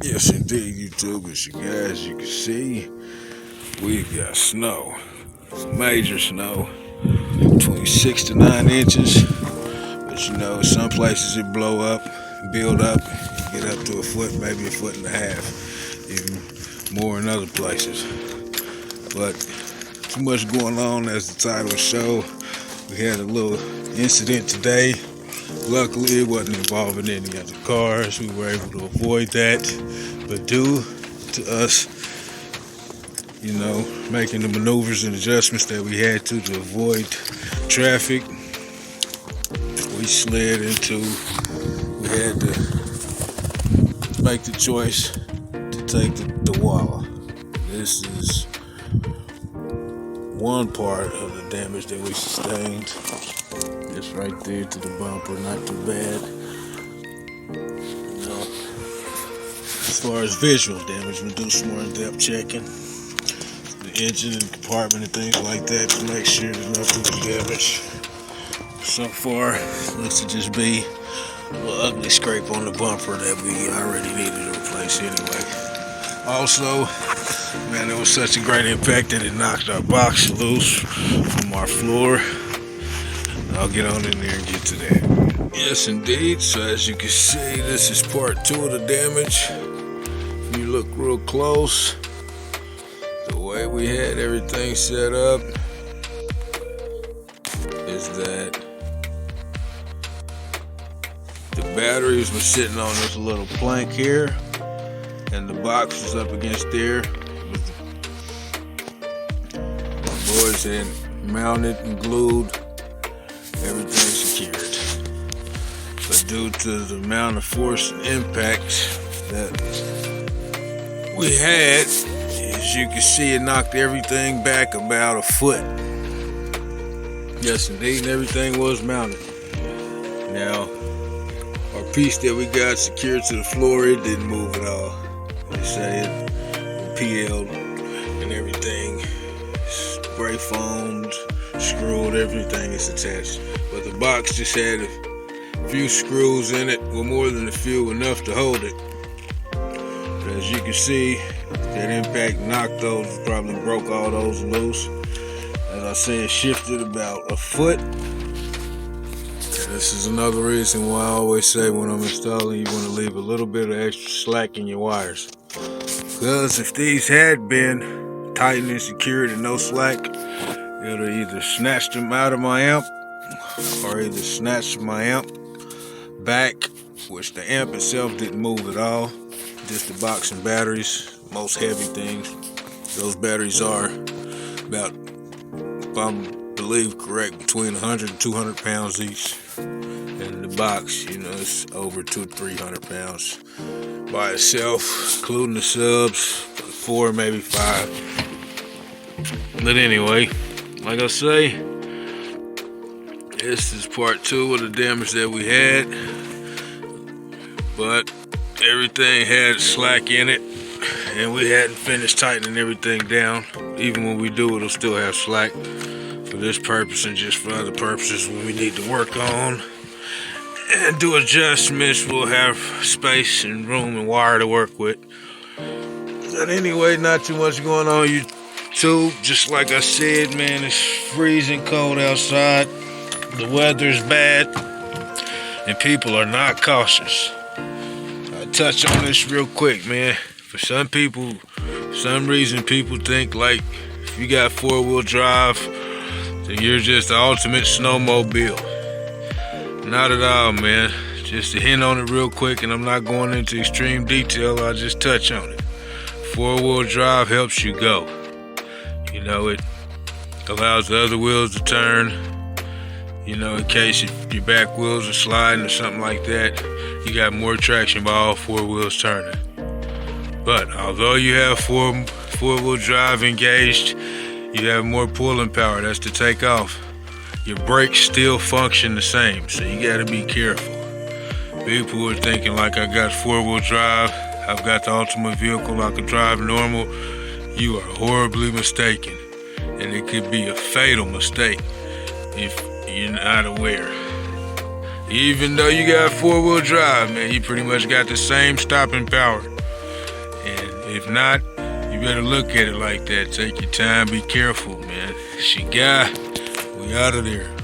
Yes, indeed, YouTube. As you can see, we've got snow. Major snow, between 6 to 9 inches. But some places it blow up, build up, get up to a foot, maybe a foot and a half, even more in other places. But too much going on, as the title show. We had a little incident today. Luckily, it wasn't involving any other cars. We were able to avoid that. But due to us, making the maneuvers and adjustments that we had to avoid traffic, we had to make the choice to take the Walla. This is one part of the damage that we sustained. Just right there to the bumper, not too bad. As far as visual damage, we'll do some more in-depth checking. The engine and compartment and things like that to make sure there's nothing damaged. So far, looks to just be a little ugly scrape on the bumper that we already needed to replace anyway. Also, man, it was such a great impact that it knocked our box loose from our floor. I'll get on in there and get to that. Yes, indeed. So as you can see, this is part 2 of the damage. If you look real close, the way we had everything set up is that the batteries were sitting on this little plank here, and the box was up against there. The boys had mounted and glued everything secured. But due to the amount of force and impact that we had, as you can see, it knocked everything back about a foot. Yes, indeed, everything was mounted. Now, our piece that we got secured to the floor, it didn't move at all. They say it PL'd and everything, spray foamed, screwed, everything is attached. But the box just had a few screws in it, well, more than a few, enough to hold it. But as you can see, that impact knocked those, probably broke all those loose. As I said, shifted about a foot. And this is another reason why I always say when I'm installing, you want to leave a little bit of extra slack in your wires. Because if these had been tightened and secured and no slack, it would either snatched them out of my amp or either snatched my amp back, which the amp itself didn't move at all. Just the box and batteries, most heavy things. Those batteries are about, if I believe correct, between 100 and 200 pounds each. And the box, it's over 200-300 pounds by itself, including the subs, 4, maybe 5. But anyway, like I say, this is part 2 of the damage that we had. But everything had slack in it, and we hadn't finished tightening everything down. Even when we do, it'll still have slack for this purpose and just for other purposes when we need to work on and do adjustments. We'll have space and room and wire to work with. But anyway, not too much going on YouTube. Just like I said, man, it's freezing cold outside. The weather's bad, and people are not cautious. I'll touch on this real quick, man. For some people, for some reason, people think like if you got 4-wheel drive, then you're just the ultimate snowmobile. Not at all, man. Just to hint on it real quick, and I'm not going into extreme detail, I'll just touch on it. 4-wheel drive helps you go. It allows the other wheels to turn. In case your back wheels are sliding or something like that, you got more traction by all 4 wheels turning. But although you have 4-wheel drive engaged, you have more pulling power. That's to take off. Your brakes still function the same, so you gotta be careful. People are thinking like I got 4-wheel drive, I've got the ultimate vehicle, I can drive normal. You are horribly mistaken, and it could be a fatal mistake if you're not aware. Even though you got 4-wheel drive, man, you pretty much got the same stopping power. If not, you better look at it like that. Take your time, be careful, man. Shiga, we out of there.